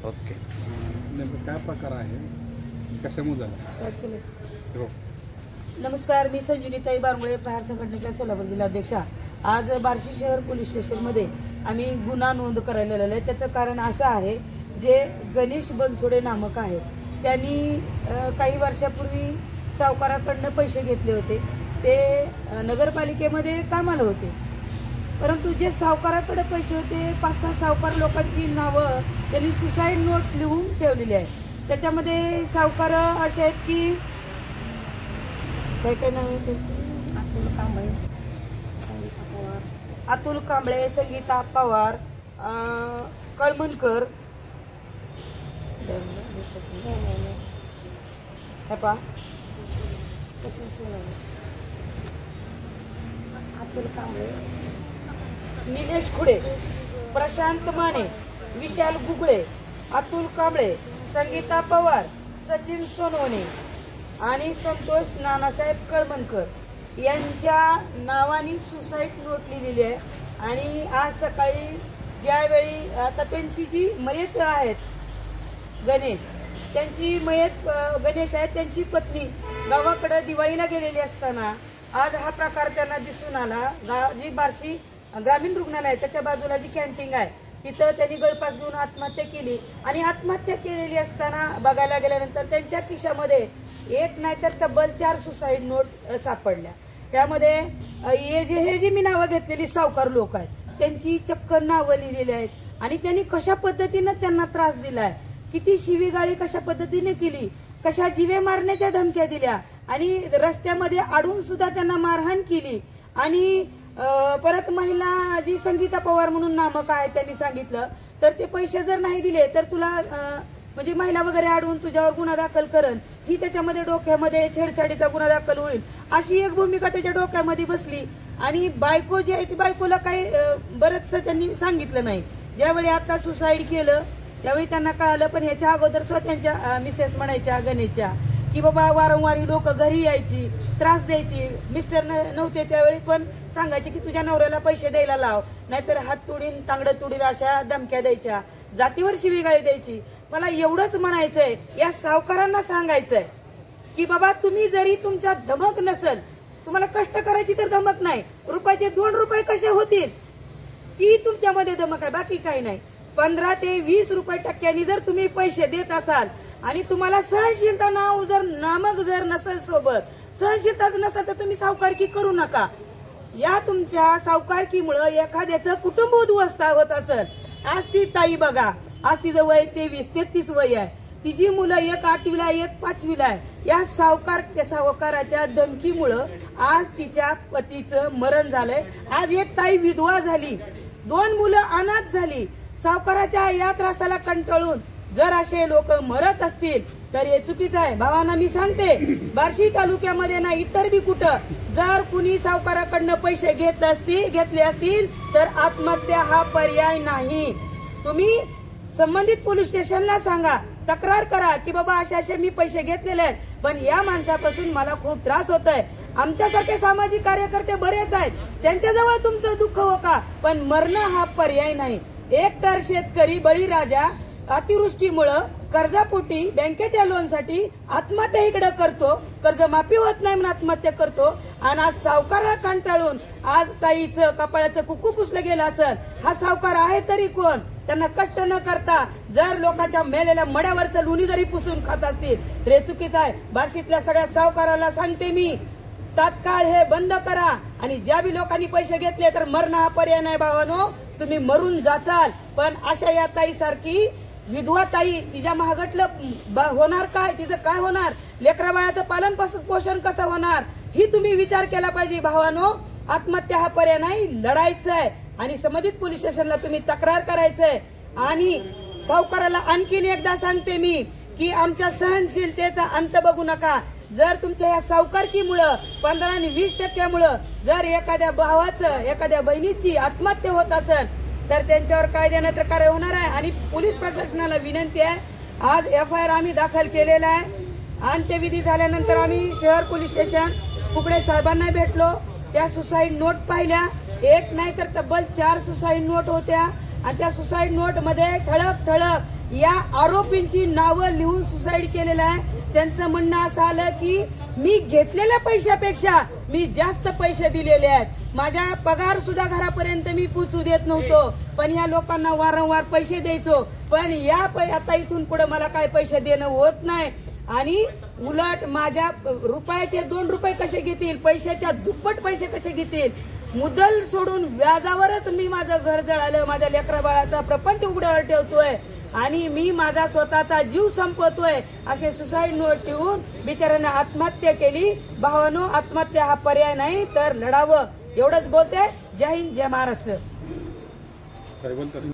Okay. नेमकं काय प्रकार आहे, कशामुळे झाला? नमस्कार, मी संजीवनीताई बारमुळे, प्रहार संघटनेच्या सोलापूर जिल्हा अध्यक्षा. आज बार्शी शहर पोलीस स्टेशनमध्ये आम्ही गुन्हा नोंद करायला आलेलो आहे. त्याचं कारण असं आहे, जे गणेश बनसोडे नामक आहेत, त्यांनी काही वर्षापूर्वी सावकाराकडनं पैसे घेतले होते. ते नगरपालिकेमध्ये कामाला होते, परंतु जे सावकाराकडे पैसे होते, 5-6 सावकार लोकांची नावं त्यांनी सुसाईड नोट लिहून ठेवलेली आहे. त्याच्यामध्ये सावकार असे आहेत की काय काय नाव आहे त्यांचं? अतुल कांबळे, संगीता पवार, कळमनकर, अतुल कांबळे, निलेश खुडे, प्रशांत माने, विशाल गुगळे, अतुल कांबळे, संगीता पवार, सचिन सोनवणे आणि संतोष नानासाहेब कळमनकर यांच्या नावाने सुसाईड नोट लिहिलेली आहे. आणि आज सकाळी ज्यावेळी आता त्यांची जी मयत आहेत गणेश, त्यांची मयत गणेश आहे, त्यांची पत्नी गावाकडे दिवाळीला गेलेली असताना आज हा प्रकार त्यांना दिसून आला. जी बार्शी ग्रामीण रुग्णालय त्याच्या बाजूला जी कॅन्टीन आहे, तिथं त्यांनी गळफास घेऊन आत्महत्या केली. आणि आत्महत्या केलेली असताना बघायला गेल्यानंतर त्यांच्या खिशामध्ये एक नाहीतर तब्बल 4 सुसाईड नोट सापडल्या. त्यामध्ये हे जी मी नावं घेतलेली सावकार लोक आहेत, त्यांची चक्क नावं लिहिलेली आहेत. आणि त्यांनी कशा पद्धतीनं त्यांना त्रास दिलाय, किती शिवीगाळी कशा पद्धतीने केली, कशा जीवे मारण्याच्या धमक्या दिल्या, आणि रस्त्यामध्ये अडवून सुद्धा त्यांना मारहाण केली. आणि परत महिला जी संगीता पवार म्हणून नामक आहे, त्यांनी सांगितलं तर ते पैसे जर नाही दिले तर तुला म्हणजे महिला वगैरे अडवून तुझ्यावर गुन्हा दाखल करन, ही त्याच्यामध्ये डोक्यामध्ये छेडछाडीचा गुन्हा दाखल होईल, अशी एक भूमिका त्याच्या डोक्यामध्ये बसली. आणि बायको जी आहे ती बायकोला काही बरंचसं त्यांनी सांगितलं नाही. ज्यावेळी आता सुसाईड केलं त्यावेळी त्यांना कळालं. पण ह्याच्या अगोदर सुद्धा त्यांच्या मिसेस म्हणायच्या गणेशच्या की बाबा वारंवार लोक घरी यायची, त्रास द्यायची. मिस्टर नव्हते त्यावेळी पण सांगायचे की तुझ्या नवऱ्याला पैसे द्यायला लाव, नाहीतर हात तोडीन तांगडं तोडीन, अशा धमक्या द्यायच्या, जातीवर शिवीगाळी द्यायची. मला एवढंच म्हणायचंय, या सावकारांना सांगायचंय की बाबा तुम्ही जरी तुमच्या धमक नसेल, तुम्हाला कष्ट करायची तर धमक नाही, रुपयाचे 2 रुपये कसे होतील ती तुमच्यामध्ये धमक आहे, बाकी काही नाही. 15 ते 20 रुपये टक्क्यांनी जर तुम्ही पैसे देत असाल आणि तुम्हाला सहनशीलता नामक जर नसेल, सोबत सहनशीलताच नसेल, तर तुम्ही सावकारकी करू नका. या तुमच्या सावकारकीमुळं एखाद्याचं कुटुंब उद्ध्वस्त होत असेल. आज ती ताई बघा, आज तिचं वय 23-33 वय आहे, तिची मुलं एक 8वीला एक 5वीला आहे. या सावकाराच्या धमकीमुळं आज तिच्या पतीचं मरण झालंय. आज एक ताई विधवा झाली, 2 मुलं अनाथ झाली. सावकाराच्या या त्रासाला कंटाळून जर असे लोक मरत असतील तर हे चुकीचं आहे. भावांना मी सांगते, बार्शी तालुक्यामध्ये ना इतर बी कुठं जर कुणी सावकाराकडनं पैसे घेतले असतील तर आत्महत्या हा पर्याय नाही. तुम्ही संबंधित पोलीस स्टेशनला सांगा, तक्रार करा की बाबा असे मी पैसे घेतलेले आहेत, पण या माणसापासून मला खूप त्रास होत आहे. आमच्यासारखे सामाजिक कार्यकर्ते बरेच आहेत, त्यांच्याजवळ तुमचं दुःख हो का, पण मरणं हा पर्याय नाही. एक तर शेतकरी बळीराजा अतिवृष्टीमुळं कर्जापोटी बँकेच्या लोनसाठी आत्महत्या इकडे करतो, कर्जमाफी होत नाही म्हणून आत्महत्या करतो. आणि आज सावकारा कंटाळून आज ताईचं कपाळाचं कुकू पुसलं गेलं असेल. हा सावकार आहे तरी कोण? त्यांना कष्ट न करता जर लोकांच्या मेलेल्या मड्यावरचं लोणी जरी पुसून खात असतील तर हे चुकीचं आहे. बार्शीतल्या सगळ्या सावकाराला सांगते मी, तात्काळ हे बंद करा. आणि ज्या बी लोकांनी पैसे घेतले तर मरण हा पर्याय नाही भावानो, तुम्ही मरून जाचाल. पण अशा या ताई सारखी विधवा ताई, तिच्या महागटलं होणार काय, तिचं काय होणार, लेकरा बाळाचं पालन पोषण कसं होणार, ही तुम्ही विचार केला पाहिजे भावानो. आत्महत्या हा पर्याय नाही, लढायचं आहे. आणि संबंधित पोलीस स्टेशनला तुम्ही तक्रार करायचंय. आणि सावकाराला आणखीन एकदा सांगते मी की आमच्या सहनशीलतेचा अंत बघू नका. जर तुमच्या या सावकारकीमुळं 15 आणि 20% जर एखाद्या भावाचं एखाद्या बहिणीची आत्महत्या होत असेल तर त्यांच्यावर कायद्याने तर कार्य होणार आहे. आणि पोलीस प्रशासनाला विनंती आहे, आज FIR आम्ही दाखल केलेला आहे. अंत्यविधी झाल्यानंतर आम्ही शहर पोलीस स्टेशन कुकडे साहेबांना भेटलो, त्या सुसाईड नोट पाहिल्या. एक नाही तर तब्बल 4 सुसाईड नोट होत्या. आणि त्या सुसाईड नोट मध्ये ठळक ठळक या आरोपींची नावं लिहून सुसाईड केलेलं आहे. त्यांचं म्हणणं असं आलं की मी घेतलेल्या पैशापेक्षा मी जास्त पैसे दिलेले आहेत, माझ्या पगार सुद्धा घरापर्यंत मी पोचू देत नव्हतो, पण या लोकांना वारंवार पैसे द्यायचो, पण आता इथून पुढे मला काय पैसे देणं होत नाही. आणि उलट माझ्या रुपयाचे 2 रुपये कसे घेतील, पैशाच्या दुप्पट पैसे कसे घेतील. मुदल सोडून व्याजावरच मी माझं घर जळालं, माझ्या लेकरा बाळाचा प्रपंच उघड्यावर ठेवतोय आणि मी माझा स्वतःचा जीव संपवतोय असे सुसाईड नोट ठेवून बिचाऱ्याने आत्महत्या केली. भावानो, आत्महत्या हा पर्याय नाही तर लढावं. एवढंच बोलते. जय हिंद, जय महाराष्ट्र. काय बोलतात?